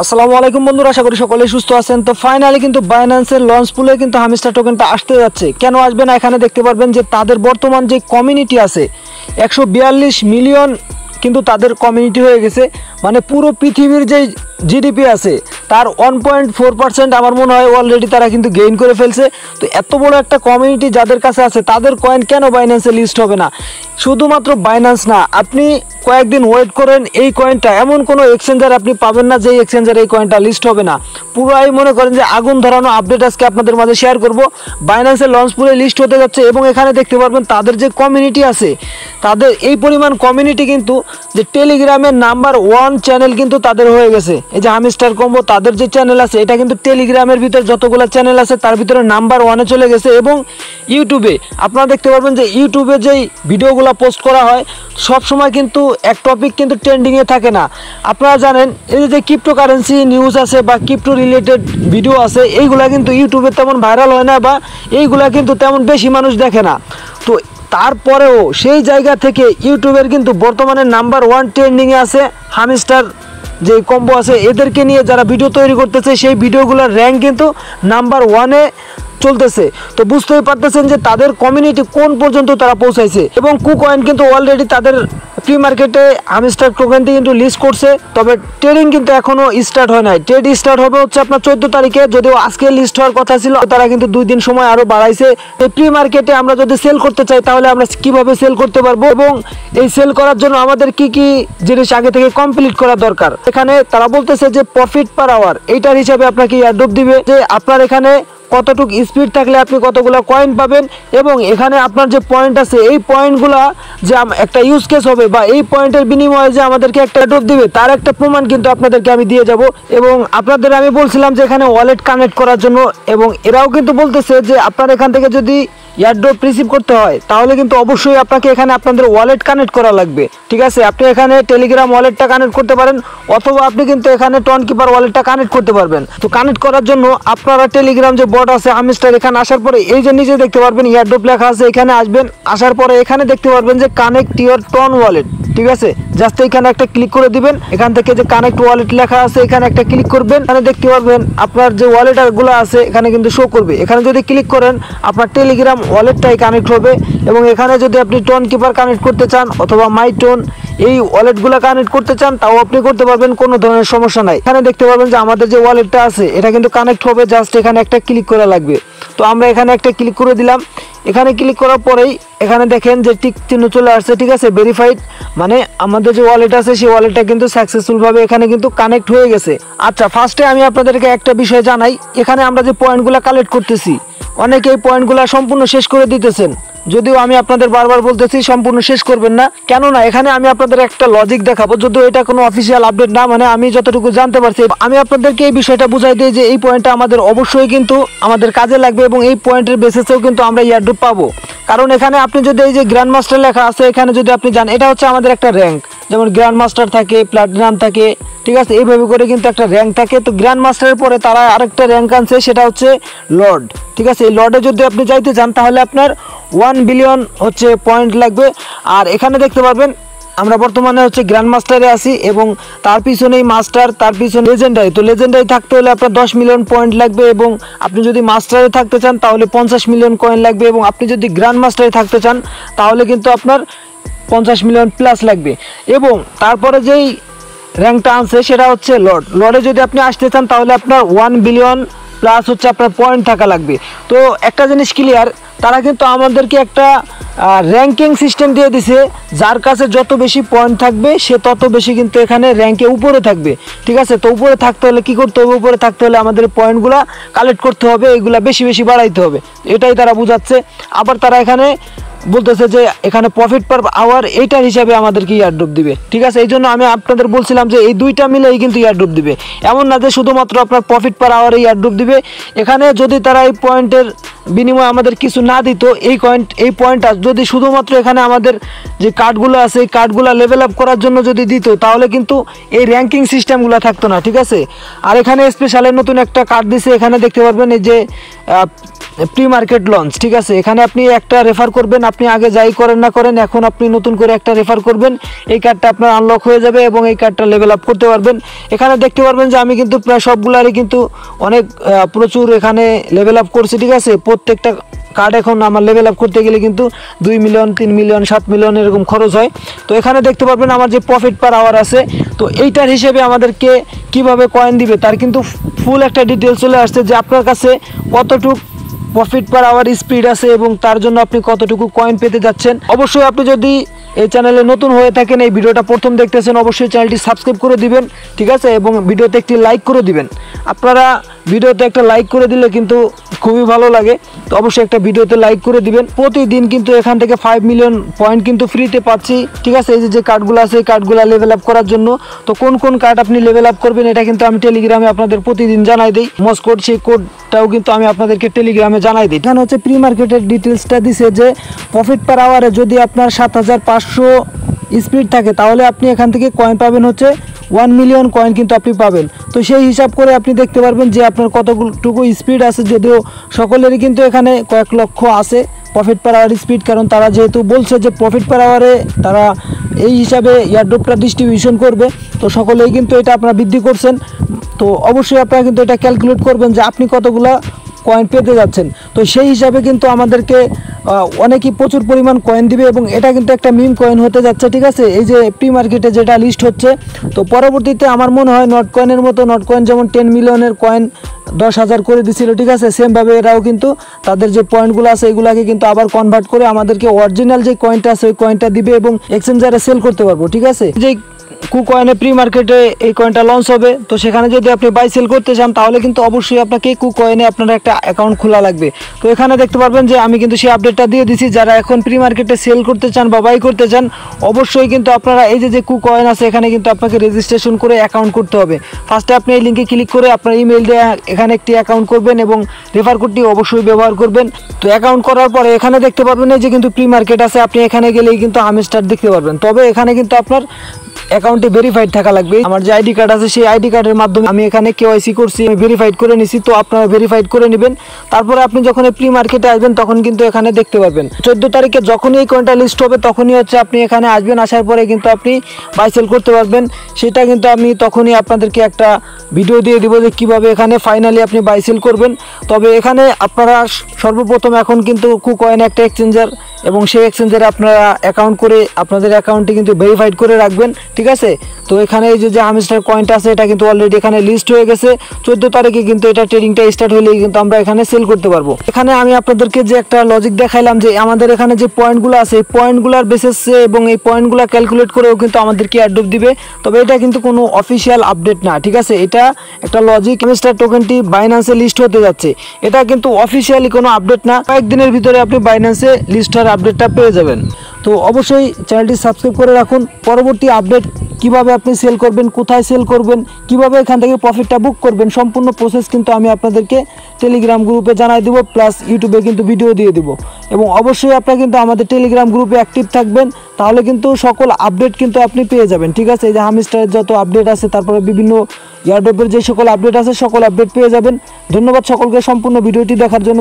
আসসালামু আলাইকুম বন্ধুরা, আশা করি সকলেই সুস্থ আছেন। তো ফাইনালি কিন্তু বাইন্যান্সের লঞ্চ পুলে কিন্তু হামস্টার টোকেনটা আসতে যাচ্ছে। কেন আসবে না, এখানে দেখতে পারবেন যে তাদের বর্তমান যে কমিউনিটি আছে 142 মিলিয়ন কিন্তু তাদের কমিউনিটি হয়ে গেছে। মানে পুরো পৃথিবীর যে জিডিপি আছে তার 1.4% আমার মনে হয় অলরেডি তারা কিন্তু গেইন করে ফেলছে। তো এত বড় একটা কমিউনিটি যাদের কাছে আছে তাদের কয়েন কেন বাইন্যান্সে লিস্ট হবে না? শুধুমাত্র বাইন্যান্স না, আপনি কয়েকদিন ওয়েট করেন, এই কয়েনটা এমন কোনো এক্সচেঞ্জার আপনি পাবেন না যে এক্সচেঞ্জার এই কয়েনটা লিস্ট হবে না। পুরাই মনে করেন যে আগুন ধরানো আপডেট আজকে আপনাদের মাঝে শেয়ার করব। বাইন্যান্সের লঞ্চ পুলে লিস্ট হতে যাচ্ছে এবং এখানে দেখতে পারবেন তাদের যে কমিউনিটি আছে, তাদের এই পরিমাণ কমিউনিটি কিন্তু যে টেলিগ্রামের নাম্বার 1 চ্যানেল কিন্তু তাদের হয়ে গেছে। এই যে হামস্টার কম্বো তাদের যে চ্যানেল আছে এটা কিন্তু টেলিগ্রামের ভিতর যতগুলো চ্যানেল আছে তার ভিতরে নাম্বার 1-এ চলে গেছে। এবং ইউটিউবে আপনারা দেখতে পারবেন যে ইউটিউবে যেই ভিডিওগুলো পোস্ট করা হয় সব সময় কিন্তু এক টপিক কিন্তু ট্রেন্ডিংয়ে থাকে না। আপনারা জানেন এই যে ক্রিপ্টোকারেন্সি নিউজ আছে বা ক্রিপ্টো রিলেটেড ভিডিও আছে, এইগুলা কিন্তু ইউটিউবে তেমন ভাইরাল হয় না বা এইগুলা কিন্তু তেমন বেশি মানুষ দেখে না। তো তারপরেও সেই জায়গা থেকে ইউটিউবের কিন্তু বর্তমানে নাম্বার 1 ট্রেন্ডিংয়ে আছে হামস্টার যে কম্বো আছে। এদেরকে নিয়ে যারা ভিডিও তৈরি করতেছে সেই ভিডিওগুলোর র্যাঙ্ক কিন্তু নাম্বার 1-এ চলতেছে। তো বুঝতেই পারতেছেন যে তাদের কমিউনিটি কোন পর্যন্ত তারা পৌঁছাইছে। এবং কুকয়েন কিন্তু অলরেডি তাদের প্রি মার্কেটে হামস্টার টোকেনটি কিন্তু লিস্ট করছে, তবে ট্রেডিং কিন্তু এখনও স্টার্ট হয় নাই। ট্রেড স্টার্ট হবে হচ্ছে আপনার 14 তারিখে, যদিও আজকে লিস্ট হওয়ার কথা ছিল, তারা কিন্তু 2 দিন সময় আরও বাড়াইছে। এই প্রি মার্কেটে আমরা যদি সেল করতে চাই তাহলে আমরা কিভাবে সেল করতে পারবো এবং এই সেল করার জন্য আমাদের কি কি জিনিস আগে থেকে কমপ্লিট করা দরকার। এখানে তারা বলতেছে যে প্রফিট পার আওয়ার এইটার হিসাবে আপনাকে এয়ারড্রপ দিবে, যে আপনার এখানে কতটুকু স্পিড থাকলে আপনি কতগুলো কয়েন পাবেন এবং এখানে আপনার যে পয়েন্ট আছে এই পয়েন্টগুলো যে একটা ইউজ কেস হবে বা এই পয়েন্টের বিনিময়ে যে আমাদেরকে একটা ড্রপ দিবে তার একটা প্রমাণ কিন্তু আপনাদেরকে আমি দিয়ে যাব। এবং আপনাদের আমি বলছিলাম যে এখানে ওয়ালেট কানেক্ট করার জন্য, এবং এরাও কিন্তু বলতেছে যে আপনার এখান থেকে যদি এয়ারড্রপ রিসিভ করতে হয় তাহলে কিন্তু অবশ্যই আপনাকে এখানে আপনাদের ওয়ালেট কানেক্ট করা লাগবে। ঠিক আছে, আপনি এখানে টেলিগ্রাম ওয়ালেটটা কানেক্ট করতে পারেন অথবা আপনি কিন্তু এখানে টন কিপার ওয়ালেটটা কানেক্ট করতে পারবেন। তো কানেক্ট করার জন্য আপনারা টেলিগ্রাম যে বট আছে হামস্টার, এখানে আসার পরে এই যে নিচে দেখতে পারবেন এয়ারড্রপ লেখা আছে, এখানে আসবেন। আসার পরে এখানে দেখতে পারবেন যে কানেক্ট ইওর টন ওয়ালেট। ঠিক আছে, জাস্ট এখানে একটা ক্লিক করে দিবেন। এখান থেকে যে কানেক্ট ওয়ালেট লেখা আছে এখানে একটা ক্লিক করবেন। এখানে দেখতে পারবেন আপনার যে ওয়ালেটগুলো আছে এখানে কিন্তু শো করবে। এখানে যদি ক্লিক করেন আপনার টেলিগ্রাম ওয়ালেটটাই কানেক্ট হবে। এবং এখানে যদি আপনি টোন কিপার কানেক্ট করতে চান অথবা মাই টোন এই ওয়ালেটগুলো কানেক্ট করতে চান তাও আপনি করতে পারবেন, কোনো ধরনের সমস্যা নাই। এখানে দেখতে পারবেন যে আমাদের যে ওয়ালেটটা আছে এটা কিন্তু কানেক্ট হবে, জাস্ট এখানে একটা ক্লিক করা লাগবে। তো আমরা এখানে একটা ক্লিক করে দিলাম। এখানে ক্লিক করার পরেই এখানে দেখেন যে টিক চিহ্ন চলে আসছে। ঠিক আছে, ভেরিফাইড, মানে আমাদের যে ওয়ালেট আছে সেই ওয়ালেটটা কিন্তু সাকসেসফুলভাবে এখানে কিন্তু কানেক্ট হয়ে গেছে। আচ্ছা, ফার্স্টে আমি আপনাদেরকে একটা বিষয় জানাই, এখানে আমরা যে পয়েন্টগুলো কালেক্ট করতেছি অনেকে এই পয়েন্টগুলো সম্পূর্ণ শেষ করে দিতেছেন, যদিও আমি আপনাদের বারবার বলতেছি সম্পূর্ণ শেষ করবেন না। কেননা এখানে আমি আপনাদের একটা লজিক দেখাবো, যদিও এটা কোনো অফিসিয়াল আপডেট না, মানে আমি যতটুকু জানতে পারছি আমি আপনাদেরকে এই বিষয়টা বুঝাই দিই যে এই পয়েন্টটা আমাদের অবশ্যই কিন্তু আমাদের কাজে লাগবে এবং এই পয়েন্টের বেসিসেও কিন্তু আমরা এয়ারড্রপ পাবো। কারণ এখানে আপনি যদি এই যে গ্র্যান্ড মাস্টার লেখা আছে এখানে যদি আপনি যান, এটা হচ্ছে আমাদের একটা র্যাঙ্ক, যেমন গ্র্যান্ড মাস্টার থাকে, প্লাটিনাম থাকে। ঠিক আছে, এইভাবে করে কিন্তু একটা র্যাঙ্ক থাকে। তো গ্র্যান্ড মাস্টারের পরে তারা আরেকটা র্যাঙ্ক আনছে, সেটা হচ্ছে লর্ড। ঠিক আছে, এই লর্ডে যদি আপনি যাইতে চান তাহলে আপনার 1 বিলিয়ন হচ্ছে পয়েন্ট লাগবে। আর এখানে দেখতে পারবেন আমরা বর্তমানে হচ্ছে গ্র্যান্ড মাস্টারে আছি এবং তার পিছনেই মাস্টার, তার পিছনে লেজেন্ডারি। তো লেজেন্ডারি থাকতে হলে আপনার 10 মিলিয়ন পয়েন্ট লাগবে এবং আপনি যদি মাস্টারে থাকতে চান তাহলে 50 মিলিয়ন কয়েন লাগবে এবং আপনি যদি গ্র্যান্ড মাস্টারে থাকতে চান তাহলে কিন্তু আপনার 50 মিলিয়ন প্লাস লাগবে। এবং তারপরে যেই র্যাঙ্কটা আনছে সেটা হচ্ছে লর্ড। লর্ডে যদি আপনি আসতে চান তাহলে আপনার 1 বিলিয়ন প্লাস হচ্ছে আপনার পয়েন্ট থাকা লাগবে। তো একটা জিনিস ক্লিয়ার, তারা কিন্তু আমাদেরকে একটা র্যাঙ্কিং সিস্টেম দিয়ে দিছে, যার কাছে যত বেশি পয়েন্ট থাকবে সে তত বেশি কিন্তু এখানে র্যাঙ্কে উপরে থাকবে। ঠিক আছে, তো উপরে থাকতে হলে কী করতে হবে? উপরে থাকতে হলে আমাদের পয়েন্টগুলো কালেক্ট করতে হবে, এইগুলা বেশি বেশি বাড়াইতে হবে, এটাই তারা বোঝাচ্ছে। আবার তারা এখানে বলতেছে যে এখানে প্রফিট পার আওয়ার এইটার হিসাবে আমাদেরকে এয়ারড্রপ দিবে। ঠিক আছে, এই জন্য আমি আপনাদের বলছিলাম যে এই দুইটা মিলেই কিন্তু এয়ারড্রপ দিবে, এমন না যে শুধুমাত্র আপনার প্রফিট পার আওয়ারে এয়ারড্রপ দিবে। এখানে যদি তারা এই পয়েন্টের বিনিময়ে আমাদের কিছু না দিত, এই পয়েন্টটা যদি শুধুমাত্র এখানে আমাদের যে কার্ডগুলো আছে এই কার্ডগুলো লেভেল আপ করার জন্য যদি দিত তাহলে কিন্তু এই র্যাঙ্কিং সিস্টেমগুলো থাকতো না। ঠিক আছে, আর এখানে স্পেশালি নতুন একটা কার্ড দিছে, এখানে দেখতে পারবেন এই যে প্রি মার্কেট লঞ্চ, ঠিক আছে। এখানে আপনি একটা রেফার করবেন, আপনি আগে যাই করেন না করেন, এখন আপনি নতুন করে একটা রেফার করবেন, এই কার্ডটা আপনার আনলক হয়ে যাবে এবং এই কার্ডটা লেভেল আপ করতে পারবেন। এখানে দেখতে পারবেন যে আমি কিন্তু প্রায় সবগুলারই কিন্তু অনেক প্রচুর এখানে লেভেল আপ করছি, ঠিক আছে। প্রত্যেকটা কার্ড এখন আমার লেভেল আপ করতে গেলে কিন্তু 2 মিলিয়ন 3 মিলিয়ন 7 মিলিয়ন এরকম খরচ হয়। তো এখানে দেখতে পারবেন আমার যে প্রফিট পার আওয়ার আছে, তো এইটার হিসেবে আমাদেরকে কিভাবে কয়েন দিবে তার কিন্তু ফুল একটা ডিটেলস চলে আসছে, যে আপনার কাছে কতটুকু প্রফিট পার আওয়ার স্পিড আছে এবং তার জন্য আপনি কতটুকু কয়েন পেতে যাচ্ছেন। অবশ্যই আপনি যদি এই চ্যানেলে নতুন হয়ে থাকেন, এই ভিডিওটা প্রথম দেখতেছেন, অবশ্যই চ্যানেলটি সাবস্ক্রাইব করে দিবেন, ঠিক আছে, এবং ভিডিওতে একটি লাইক করে দিবেন। আপনারা ভিডিওতে একটা লাইক করে দিলে কিন্তু খুবই ভালো লাগে, তো অবশ্যই একটা ভিডিওতে লাইক করে দিবেন। প্রতিদিন কিন্তু এখান থেকে 5 মিলিয়ন পয়েন্ট কিন্তু ফ্রিতে পাচ্ছি, ঠিক আছে। এই যে কার্ডগুলো আছে, এই কার্ডগুলো লেভেল আপ করার জন্য, তো কোন কোন কার্ড আপনি লেভেল আপ করবেন এটা কিন্তু আমি টেলিগ্রামে আপনাদের প্রতিদিন জানাই দিই। মস কোড, সেই কোডটাও কিন্তু আমি আপনাদেরকে টেলিগ্রামে জানাই দিই। এখানে হচ্ছে প্রি মার্কেটের ডিটেলসটা দিছে যে প্রফিট পার আওয়ারে যদি আপনার 7500 স্পিড থাকে তাহলে আপনি এখান থেকে কয়েন পাবেন হচ্ছে 1 মিলিয়ন কয়েন কিন্তু আপনি পাবেন। তো সেই হিসাব করে আপনি দেখতে পারবেন যে আপনার কতটুকু স্পিড আছে, যদিও সকলেরই কিন্তু এখানে কয়েক লক্ষ আছে প্রফিট পার আওয়ার স্পিড, কারণ তারা যেহেতু বলছে যে প্রফিট পার আওয়ারে তারা এই হিসাবে এয়ারড্রপটা ডিস্ট্রিবিউশন করবে, তো সকলেই কিন্তু এটা আপনারা বৃদ্ধি করছেন। তো অবশ্যই আপনারা কিন্তু এটা ক্যালকুলেট করবেন যে আপনি কতগুলা কয়েন পেতে যাচ্ছেন। তো সেই হিসাবে কিন্তু আমাদেরকে অনেকই প্রচুর পরিমাণ কয়েন দিবে এবং এটা কিন্তু একটা মিম কয়েন হতে যাচ্ছে, ঠিক আছে। এই যে প্রি মার্কেটে যেটা লিস্ট হচ্ছে, তো পরবর্তীতে আমার মনে হয় নট কয়েনের মতো, নট কয়েন যেমন 10 মিলিয়নের কয়েন 10,000 করে দিছিল, ঠিক আছে, সেমভাবে এরাও কিন্তু তাদের যে পয়েন্টগুলো আছে এগুলাকে কিন্তু আবার কনভার্ট করে আমাদেরকে অরিজিনাল যে কয়েনটা আছে ওই কয়েনটা দিবে এবং এক্সচেঞ্জারে সেল করতে পারবো, ঠিক আছে। যে কুকয়েনে প্রি মার্কেটে এই কয়েনটা লঞ্চ হবে, তো সেখানে যদি আপনি বাই সেল করতে চান তাহলে কিন্তু অবশ্যই আপনাকে কুকয়েনে আপনার একটা অ্যাকাউন্ট খোলা লাগবে। তো এখানে দেখতে পারবেন যে আমি কিন্তু সেই আপডেটটা দিয়ে দিছি। যারা এখন প্রি মার্কেটে সেল করতে চান বা বাই করতে চান, অবশ্যই কিন্তু আপনারা এই যে কুকয়েন আছে এখানে কিন্তু আপনাকে রেজিস্ট্রেশন করে অ্যাকাউন্ট করতে হবে। ফার্স্টে আপনি এই লিঙ্কে ক্লিক করে আপনার ইমেল দিয়ে এখানে একটি অ্যাকাউন্ট করবেন এবং রেফার কোডটি অবশ্যই ব্যবহার করবেন। তো অ্যাকাউন্ট করার পরে এখানে দেখতে পারবেন এই যে কিন্তু প্রি মার্কেট আছে, আপনি এখানে গেলেই কিন্তু হামস্টার দেখতে পারবেন। তবে এখানে কিন্তু আপনার অ্যাকাউন্টে ভেরিফাইড থাকা লাগবে। আমার যে আইডি কার্ড আছে সেই আইডি কার্ডের মাধ্যমে আমি এখানে কেওয়াইসি করছি, আমি ভেরিফাইড করে নিছি, তো আপনারা ভেরিফাইড করে নেবেন। তারপরে আপনি যখন এই প্রি মার্কেটে আসবেন তখন কিন্তু এখানে দেখতে পারবেন 14 তারিখে যখনই এই কয়েনটা লিস্ট হবে তখনই হচ্ছে আপনি এখানে আসবেন, আসার পরে কিন্তু আপনি বাই সেল করতে পারবেন। সেটা কিন্তু আমি তখনই আপনাদেরকে একটা ভিডিও দিয়ে দিব যে কীভাবে এখানে ফাইনালি আপনি বাই সেল করবেন। তবে এখানে আপনারা সর্বপ্রথম এখন কিন্তু কুকয়েন একটা এক্সচেঞ্জার এবং সেই এক্সচেঞ্জারে আপনারা অ্যাকাউন্ট করে আপনাদের অ্যাকাউন্টটি কিন্তু ভেরিফাইড করে রাখবেন, ঠিক আছে। তো এখানে এই যে হামস্টার কয়েনটা আছে এটা কিন্তু অলরেডি এখানে লিস্ট হয়ে গেছে। 14 তারিখে কিন্তু এটা ট্রেডিংটা স্টার্ট হলেই কিন্তু আমরা এখানে সেল করতে পারবো। এখানে আমি আপনাদেরকে যে একটা লজিক দেখাইলাম যে আমাদের এখানে যে পয়েন্টগুলো আছে এই পয়েন্টগুলোর বেসিসে এবং এই পয়েন্টগুলো ক্যালকুলেট করেও কিন্তু আমাদেরকে এয়ারড্রপ দিবে। তবে এটা কিন্তু কোনো অফিসিয়াল আপডেট না, ঠিক আছে। এটা একটা লজিক। হামস্টার টোকেনটি বাইন্যান্সে লিস্ট হতে যাচ্ছে, এটা কিন্তু অফিসিয়ালি কোনো আপডেট না। কয়েকদিনের ভিতরে আপনি বাইন্যান্সে লিস্ট হওয়ার আপডেটটা পেয়ে যাবেন। তো অবশ্যই চ্যানেলটি সাবস্ক্রাইব করে রাখুন। পরবর্তী আপডেট কিভাবে আপনি সেল করবেন, কোথায় সেল করবেন, কিভাবে এখান থেকে প্রফিটটা বুক করবেন, সম্পূর্ণ প্রসেস কিন্তু আমি আপনাদেরকে টেলিগ্রাম গ্রুপে জানাই দেবো, প্লাস ইউটিউবে কিন্তু ভিডিও দিয়ে দেবো। এবং অবশ্যই আপনারা কিন্তু আমাদের টেলিগ্রাম গ্রুপে অ্যাক্টিভ থাকবেন, তাহলে কিন্তু সকল আপডেট কিন্তু আপনি পেয়ে যাবেন, ঠিক আছে। এই যে হামস্টারের যত আপডেট আছে, তারপরে বিভিন্ন এয়ারড্রপের যে সকল আপডেট আছে সকল আপডেট পেয়ে যাবেন। ধন্যবাদ সকলকে সম্পূর্ণ ভিডিওটি দেখার জন্য।